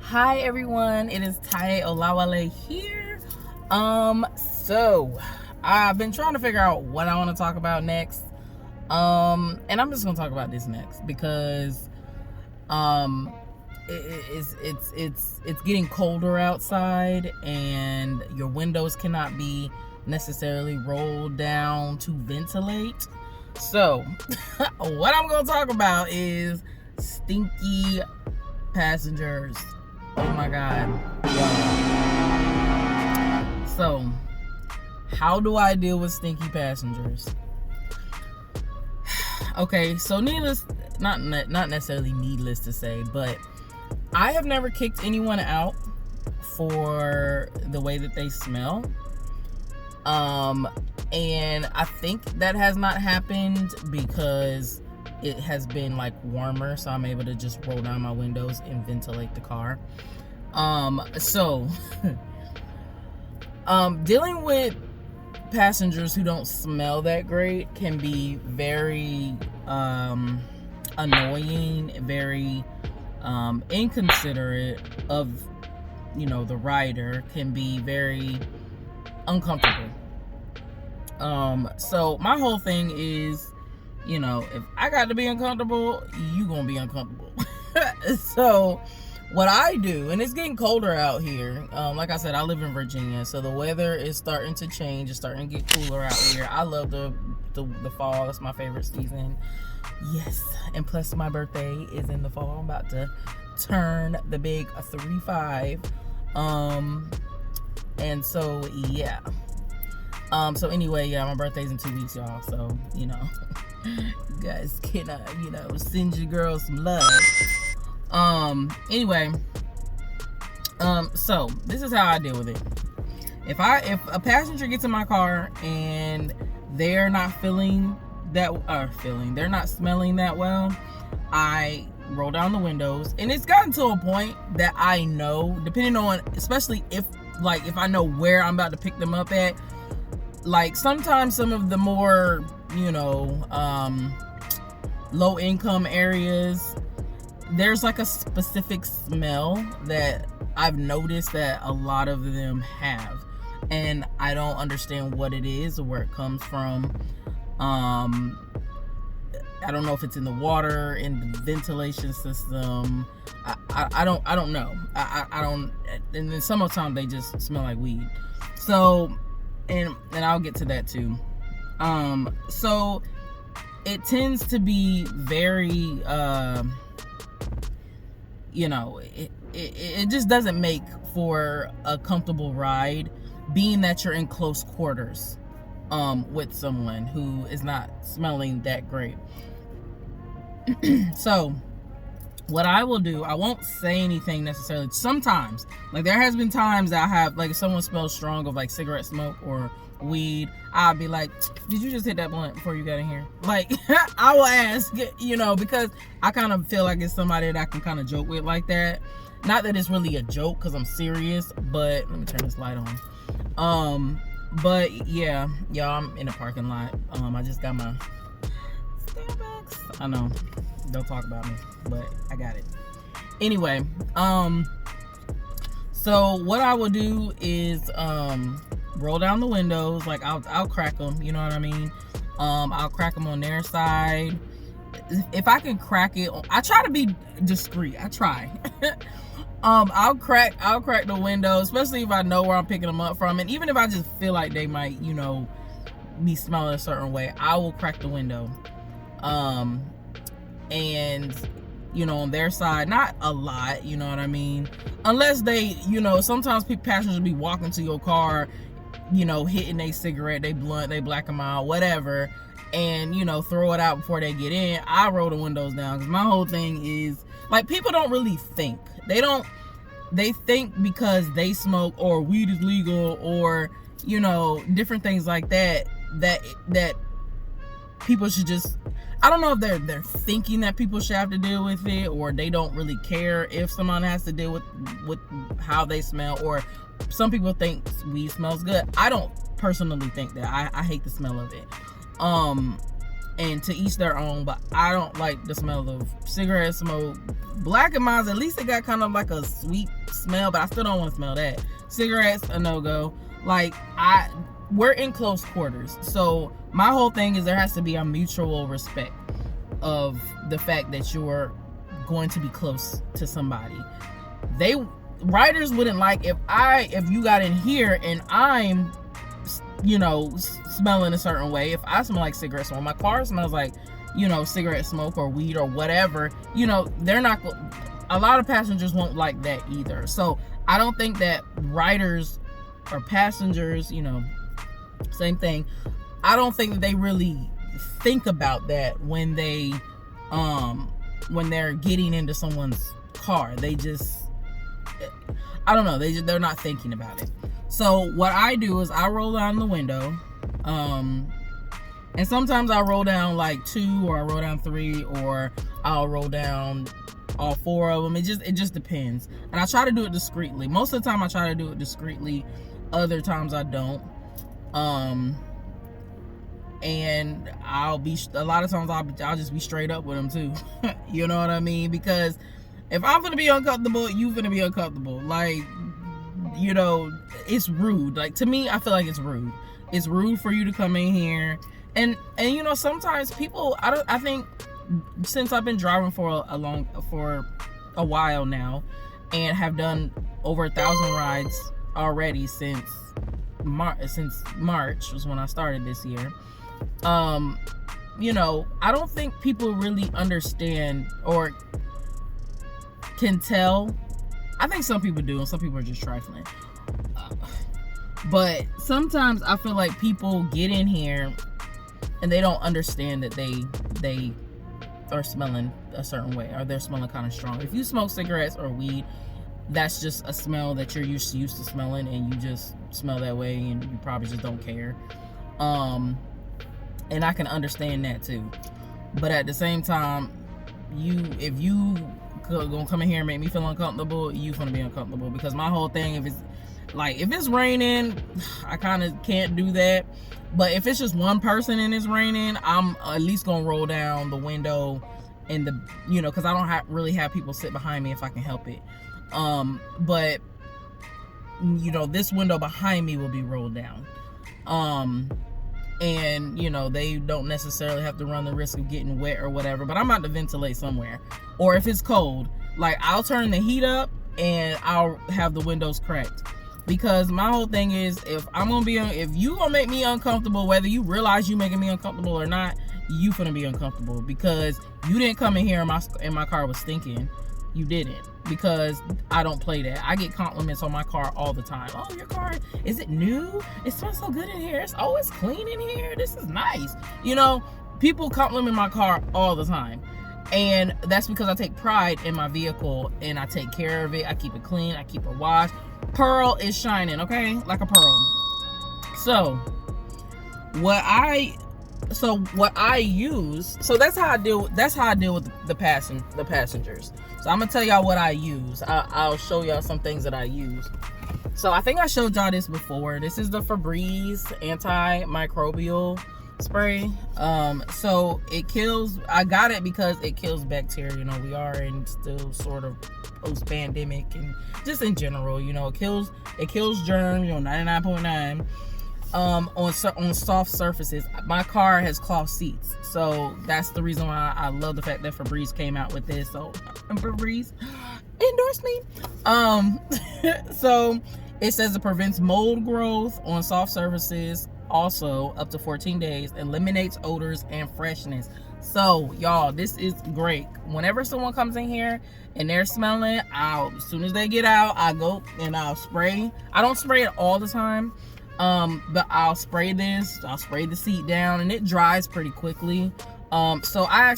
Hi everyone, it is Taye Olawale here. So I've been trying to figure out what I want to talk about next. And I'm just gonna talk about this next because it's getting colder outside and your windows cannot be necessarily rolled down to ventilate. So what I'm gonna talk about is Stinky Passengers. Oh my god. Wow. So how do I deal with stinky passengers? Okay, so not necessarily needless to say, but I have never kicked anyone out for the way that they smell. And I think that has not happened because it has been like warmer, so I'm able to just roll down my windows and ventilate the car. Dealing with passengers who don't smell that great can be very annoying, very inconsiderate of, the rider, can be very uncomfortable. So my whole thing is, if I got to be uncomfortable, you gonna be uncomfortable. So what I do, and it's getting colder out here, like I said, I live in Virginia, so the weather is starting to change. It's starting to get cooler out here. I love the fall. That's my favorite season. Yes, and plus my birthday is in the fall. I'm about to turn the big 35. And so yeah. So anyway, yeah, my birthday's in 2 weeks, y'all. So, you guys can, send your girl some love. Anyway, so this is how I deal with it. If a passenger gets in my car and they're not smelling that well, I roll down the windows. And it's gotten to a point that I know, depending on, especially if I know where I'm about to pick them up at, like sometimes some of the more, low income areas, there's like a specific smell that I've noticed that a lot of them have, and I don't understand what it is or where it comes from. I don't know if it's in the water, in the ventilation system. I don't know. I don't. And then some of the time they just smell like weed. So, and I'll get to that too. So it tends to be very, it just doesn't make for a comfortable ride, being that you're in close quarters with someone who is not smelling that great. So what I will do, I won't say anything necessarily. Sometimes, like there has been times that I have, like if someone smells strong of like cigarette smoke or weed, I'll be like, did you just hit that blunt before you got in here? Like I will ask, because I kind of feel like it's somebody that I can kind of joke with like that. Not that it's really a joke because I'm serious, but let me turn this light on. But yeah, y'all, I'm in a parking lot. I just got my Starbucks. I know, don't talk about me, but I got it. Anyway, so what I will do is roll down the windows. Like I'll crack them, you know what I mean? I'll crack them on their side. If I can crack it, I try to be discreet. I try. I'll crack the window, especially if I know where I'm picking them up from, and even if I just feel like they might, be smelling a certain way, I will crack the window. And on their side, not a lot, you know what I mean? Unless they, sometimes passengers will be walking to your car, hitting a cigarette, they blunt, they black them out, whatever, and throw it out before they get in. I roll the windows down because my whole thing is, like, people don't really think. They think because they smoke or weed is legal or, different things like that people should just, I don't know if they're thinking that people should have to deal with it, or they don't really care if someone has to deal with how they smell, or some people think weed smells good. I don't personally think that. I hate the smell of it. And to each their own, but I don't like the smell of cigarette smoke. Black and Miles, at least it got kind of like a sweet smell, but I still don't want to smell that. Cigarettes, a no-go. Like, we're in close quarters, so my whole thing is there has to be a mutual respect of the fact that you're going to be close to somebody. Writers wouldn't like if you got in here and I'm, you know, smelling a certain way. If I smell like cigarette smoke, my car smells like, you know, cigarette smoke or weed or whatever, you know, a lot of passengers won't like that either. So I don't think that writers or passengers, you know, same thing, I don't think that they really think about that when they're getting into someone's car. They just, I don't know, they're not thinking about it. So what I do is I roll down the window, and sometimes I roll down like 2, or I roll down 3, or I'll roll down all 4 of them. It just depends. And I try to do it discreetly. Most of the time I try to do it discreetly. Other times I don't. And a lot of times I'll just be straight up with them too. You know what I mean? Because if I'm gonna be uncomfortable, you gonna be uncomfortable. Like, you know, it's rude. Like, to me, I feel like it's rude. It's rude for you to come in here. And you know, sometimes people, I think since I've been driving for a while now, and have done over 1,000 rides already since March was when I started this year. You know, I don't think people really understand or can tell. I think some people do, and some people are just trifling. But sometimes I feel like people get in here and they don't understand that they are smelling a certain way, or they're smelling kind of strong. If you smoke cigarettes or weed, that's just a smell that you're used to smelling, and you just smell that way, and you probably just don't care. And I can understand that too. But at the same time, if you gonna come in here and make me feel uncomfortable, you gonna be uncomfortable. Because my whole thing, if it's raining, I kind of can't do that. But if it's just one person and it's raining, I'm at least gonna roll down the window, and you know, because I don't really have people sit behind me if I can help it. But you know, this window behind me will be rolled down. And you know, they don't necessarily have to run the risk of getting wet or whatever, but I'm about to ventilate somewhere. Or if it's cold, like, I'll turn the heat up and I'll have the windows cracked. Because my whole thing is, if you gonna make me uncomfortable, whether you realize you making me uncomfortable or not, you gonna be uncomfortable. Because you didn't come in here and my car was stinking. You didn't. Because I don't play that. I get compliments on my car all the time. Oh, your car, is it new? It smells so good in here. It's always clean in here. This is nice. You know, people compliment my car all the time. And that's because I take pride in my vehicle, and I take care of it. I keep it clean. I keep it washed. Pearl is shining, okay? Like a pearl. So what I use, so that's how I deal with the passengers. So I'm gonna tell y'all what I use. I'll show y'all some things that I use. So I think I showed y'all this before. This is the Febreeze Antimicrobial spray. So it kills, I got it because it kills bacteria. You know, we are in still sort of post-pandemic, and just in general, you know, it kills germs, you know, 99.9. On soft surfaces. My car has cloth seats, so that's the reason why I love the fact that Febreeze came out with this. So Febreeze, endorse me. So it says it prevents mold growth on soft surfaces, also up to 14 days, eliminates odors and freshness. So y'all, this is great. Whenever someone comes in here and they're smelling, as soon as they get out, I go and I'll spray. I don't spray it all the time. But I'll spray the seat down, and it dries pretty quickly. So I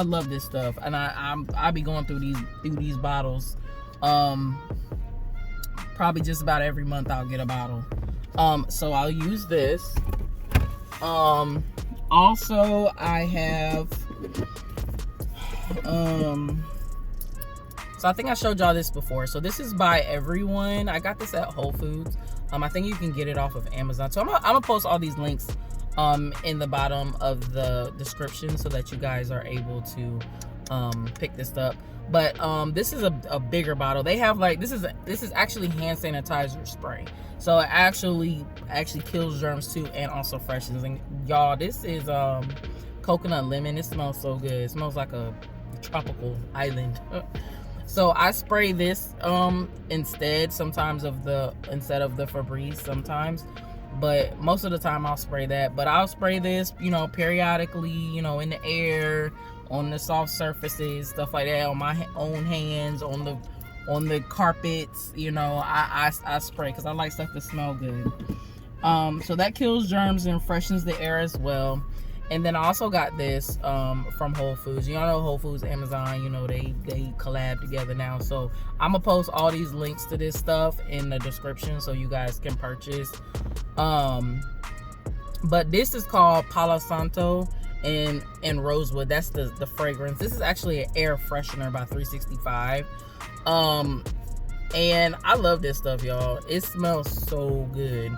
love this stuff, and I'll be going through these bottles. Probably just about every month I'll get a bottle. So I'll use this. Also I have, so I think I showed y'all this before. So this is by Everyone. I got this at Whole Foods. I think you can get it off of Amazon. So I'm gonna post all these links in the bottom of the description so that you guys are able to pick this up. But this is a bigger bottle. They have like, this is actually hand sanitizer spray, so it actually kills germs too, and also freshens. And y'all, this is coconut lemon. It smells so good. It smells like a tropical island. So I spray this instead of the Febreeze sometimes, but most of the time I'll spray that. But I'll spray this, you know, periodically, you know, in the air, on the soft surfaces, stuff like that, on my own hands, on the carpets, you know. I spray because I like stuff to smell good. So that kills germs and freshens the air as well. And then I also got this from Whole Foods. Y'all know Whole Foods, Amazon, you know, they collab together now. So I'm gonna post all these links to this stuff in the description so you guys can purchase. But this is called Palo Santo and Rosewood. That's the fragrance. This is actually an air freshener by 365. And I love this stuff, y'all. It smells so good.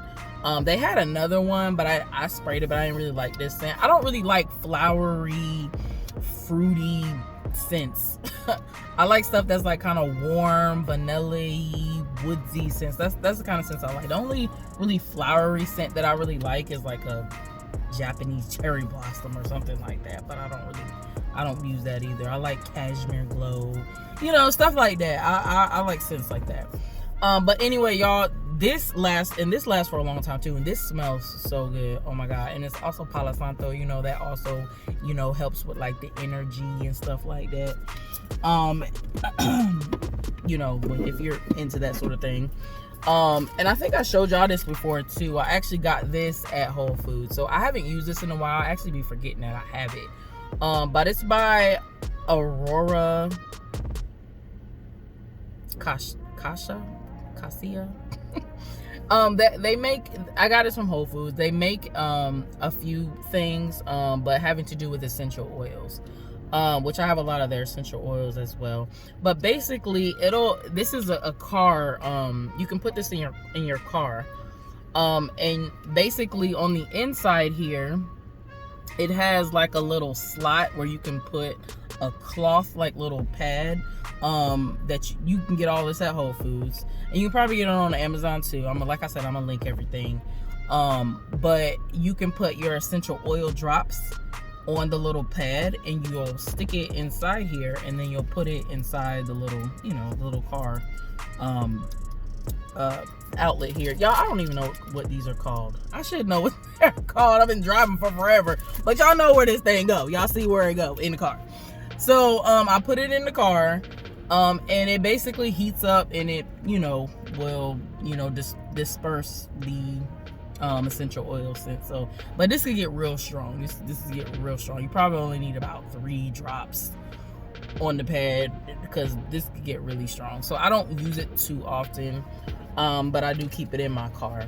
They had another one, but I sprayed it, but I didn't really like this scent. I don't really like flowery, fruity scents. I like stuff that's like kind of warm, vanilla-y, woodsy scents. That's the kind of scents I like. The only really flowery scent that I really like is like a Japanese cherry blossom or something like that, but I don't use that either. I like cashmere glow, you know, stuff like that. I like scents like that. But anyway, y'all, this lasts for a long time too, and this smells so good. Oh my god. And it's also Palo Santo, you know, that also, you know, helps with like the energy and stuff like that. You know, if you're into that sort of thing. And I think I showed y'all this before too. I actually got this at Whole Foods, so I haven't used this in a while. I actually be forgetting that I have it. But it's by Aurora Cassia. That they make, I got this from Whole Foods. They make a few things, but having to do with essential oils, which I have a lot of their essential oils as well. But basically, this is a car. You can put this in your car, and basically on the inside here, it has like a little slot where you can put a cloth like little pad. That you can get all this at Whole Foods, and you can probably get it on Amazon too. Like I said, I'm gonna link everything. But you can put your essential oil drops on the little pad, and you'll stick it inside here, and then you'll put it inside the little, you know, the little car outlet here. Y'all, I don't even know what these are called. I should know what they're called. I've been driving for forever, but y'all know where this thing go. Y'all see where it go in the car. So I put it in the car. And it basically heats up, and it, you know, will, you know, disperse the essential oil scent. So, but this could get real strong. This could get real strong. You probably only need about 3 drops on the pad, because this could get really strong. So I don't use it too often, but I do keep it in my car.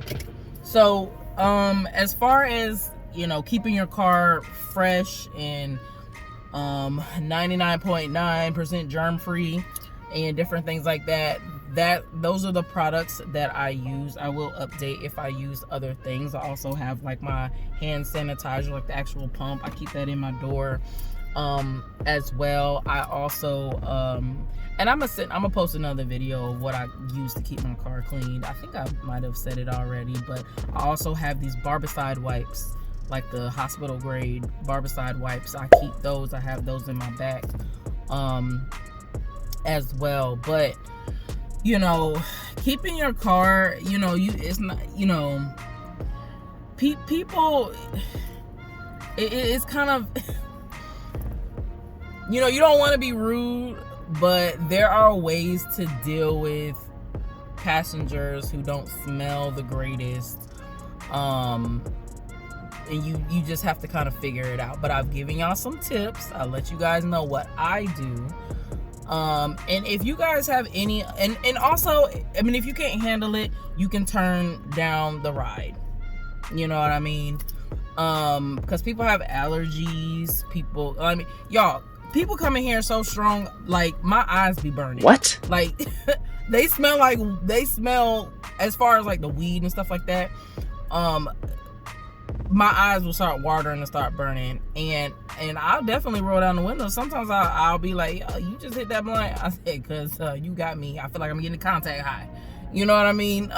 So as far as, you know, keeping your car fresh and 99.9% germ free and different things like that, those are the products that I use. I will update if I use other things. I also have like my hand sanitizer, like the actual pump. I keep that in my door as well. I also and I'm gonna post another video of what I use to keep my car clean. I think I might have said it already, but I also have these barbicide wipes, like the hospital grade barbicide wipes. I keep those. I have those in my back as well. But, you know, keeping your car, you know, it's not, you know, people, it's kind of, you know, you don't want to be rude, but there are ways to deal with passengers who don't smell the greatest. And you just have to kind of figure it out. But I've given y'all some tips. I'll let you guys know what I do. And if you guys have any, and also, I mean, if you can't handle it, you can turn down the ride. You know what I mean? Because people have allergies. People, I mean, y'all, people come in here so strong, like my eyes be burning. What? Like they smell as far as like the weed and stuff like that. my eyes will start watering and start burning, and I'll definitely roll down the window. Sometimes I'll be like, oh, you just hit that blunt. I said, because you got me. I feel like I'm getting contact high. You know what I mean?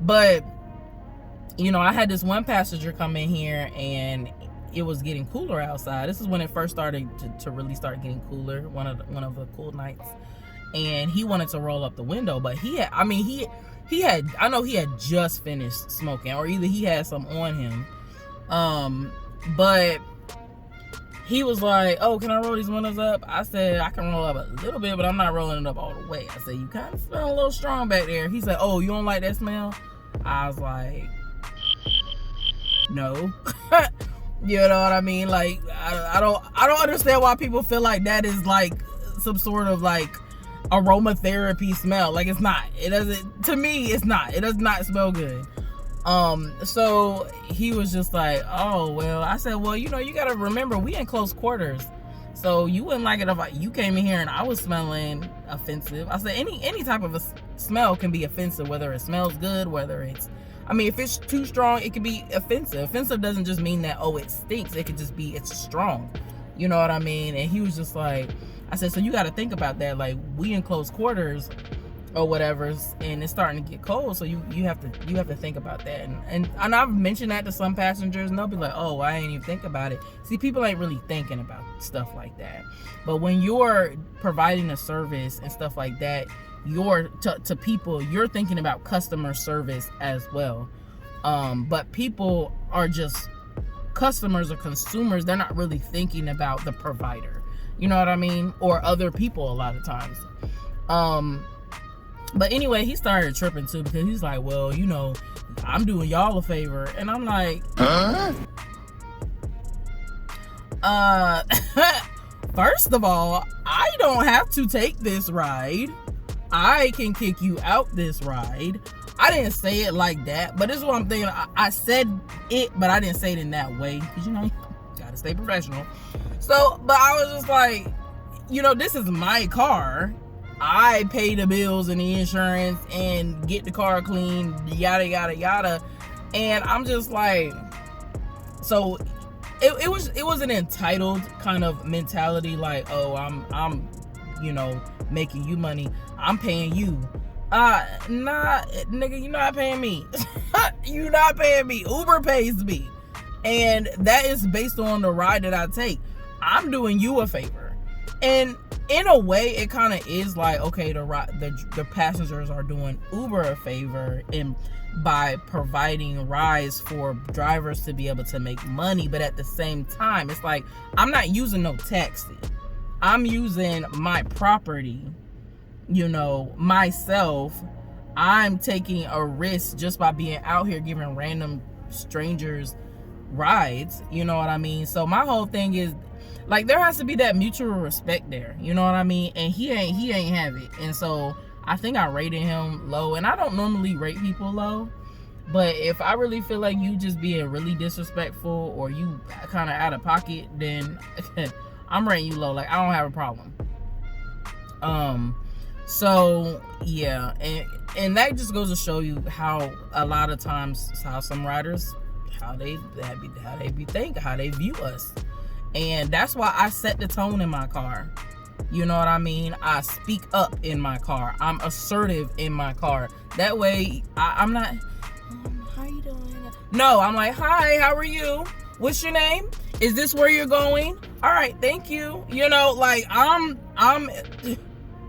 But you know, I had this one passenger come in here, and it was getting cooler outside. This is when it first started to really start getting cooler. One of the cool nights, and he wanted to roll up the window, but he had, I know he had just finished smoking, or either he had some on him. But he was like, oh, can I roll these windows up? I said, I can roll up a little bit, but I'm not rolling it up all the way. I said, you kind of smell a little strong back there. He said, oh, you don't like that smell? I was like, no. You know what I mean? Like, I don't understand why people feel like that is like some sort of like aromatherapy smell. Like, it's not. It doesn't, to me, it's not. It does not smell good. So he was just like, oh, well, I said, well, you know, you gotta remember, we in close quarters, so you wouldn't like it if you came in here and I was smelling offensive. I said, any type of a smell can be offensive, whether it smells good, whether it's, I mean, if it's too strong, it could be offensive. Offensive doesn't just mean that, oh, it stinks. It could just be, it's strong. You know what I mean? And he was just like, I said, so you got to think about that. Like, we in close quarters or whatever, and it's starting to get cold. So you have to think about that. And I've mentioned that to some passengers, and they'll be like, oh, I ain't even think about it. See, people ain't really thinking about stuff like that. But when you're providing a service and stuff like that, to people, you're thinking about customer service as well. But people are just customers or consumers. They're not really thinking about the provider, you know what I mean, or other people a lot of times. But anyway, he started tripping too, because he's like, well, you know, I'm doing y'all a favor. And I'm like, first of all, I don't have to take this ride. I can kick you out this ride. I didn't say it like that, but this is what I'm thinking. I said it, but I didn't say it in that way, because, you know, you gotta stay professional. So, but I was just like, you know, this is my car. I pay the bills and the insurance and get the car clean, yada, yada, yada. And I'm just like, so it was an entitled kind of mentality, like, oh, I'm you know, making you money, I'm paying you. Nah, nigga, you're not paying me. You're not paying me. Uber pays me, and that is based on the ride that I take. I'm doing you a favor, and in a way, it kind of is like, okay, the passengers are doing Uber a favor by providing rides for drivers to be able to make money. But at the same time, it's like, I'm not using no taxi. I'm using my property, you know, myself. I'm taking a risk just by being out here giving random strangers rides, you know what I mean? So my whole thing is, like, there has to be that mutual respect there, you know what I mean? And he ain't have it. And so I think I rated him low, and I don't normally rate people low, but if I really feel like you just being really disrespectful or you kind of out of pocket, then I'm rating you low. Like, I don't have a problem. So yeah, and that just goes to show you how a lot of times, how some riders, how they view us. And that's why I set the tone in my car. You know what I mean? I speak up in my car. I'm assertive in my car. That way, I'm not, how you doing? No, I'm like, hi, how are you? What's your name? Is this where you're going? All right, thank you. You know, like,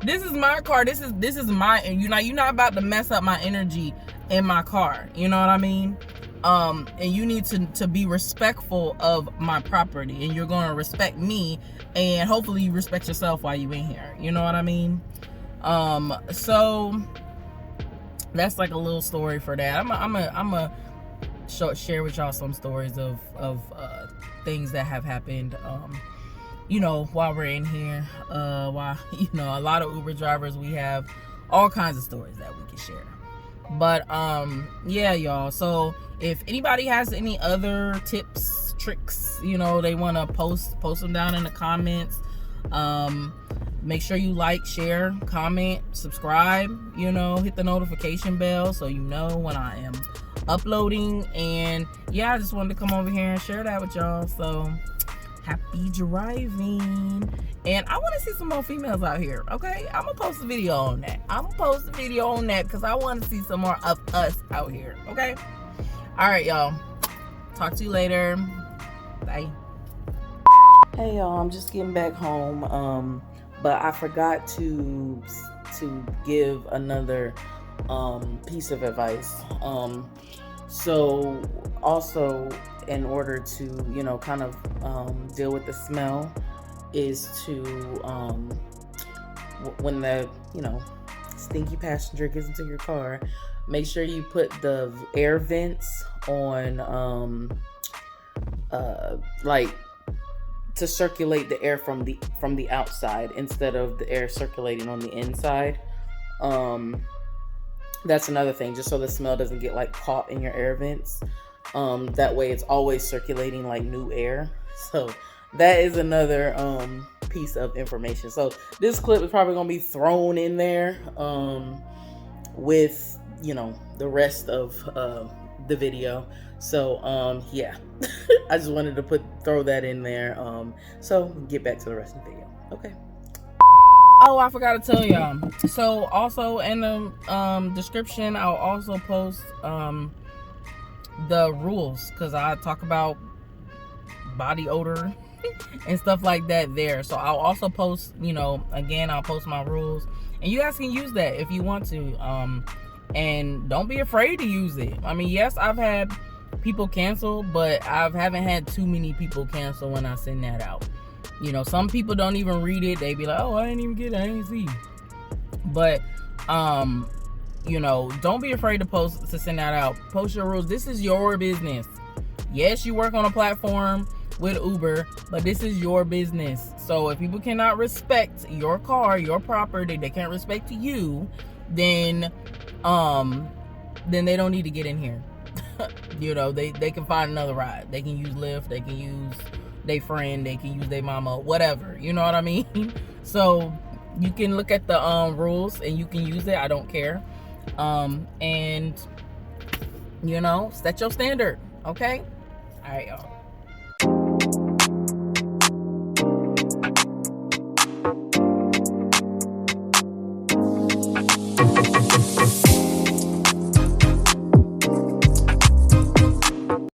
this is my car. This is my, and you're not about to mess up my energy in my car. You know what I mean? And you need to be respectful of my property, and you're going to respect me, and hopefully you respect yourself while you in here. You know what I mean? So that's like a little story for that. I'm a share with y'all some stories of things that have happened, you know, while we're in here. While, you know, a lot of Uber drivers, we have all kinds of stories that we can share. But yeah, y'all, so if anybody has any other tips, tricks, you know, they want to post them down in the comments. Make sure you like, share, comment, subscribe, you know, hit the notification bell so you know when I am uploading. And yeah, I just wanted to come over here and share that with y'all. So happy driving. And I want to see some more females out here, okay? I'm gonna post a video on that because I want to see some more of us out here, okay? All right, y'all, talk to you later. Bye. Hey y'all, I'm just getting back home, but I forgot to give another piece of advice. So also, in order to, you know, kind of deal with the smell, is to when the, you know, stinky passenger gets into your car, make sure you put the air vents on like to circulate the air from the outside instead of the air circulating on the inside. That's another thing, just so the smell doesn't get like caught in your air vents. That way it's always circulating like new air. So that is another piece of information. So this clip is probably gonna be thrown in there with, you know, the rest of the video. So yeah, I just wanted to throw that in there. So get back to the rest of the video. Okay. Oh, I forgot to tell y'all. So also in the description, I'll also post the rules, because I talk about body odor and stuff like that there. So I'll also post, you know, again, I'll post my rules, and you guys can use that if you want to. And don't be afraid to use it. I mean, yes, I've had people cancel, but I haven't had too many people cancel when I send that out. You know, some people don't even read it. They be like, oh, I didn't even get it, I didn't see. But you know, don't be afraid to send that out. Post your rules. This is your business. Yes, you work on a platform with Uber, but this is your business. So if people cannot respect your car, your property, they can't respect you, then they don't need to get in here. You know, they can find another ride. They can use Lyft, they can use their friend, they can use their mama, whatever. You know what I mean? So you can look at the rules and you can use it. I don't care. And you know, set your standard. Okay? All right, y'all.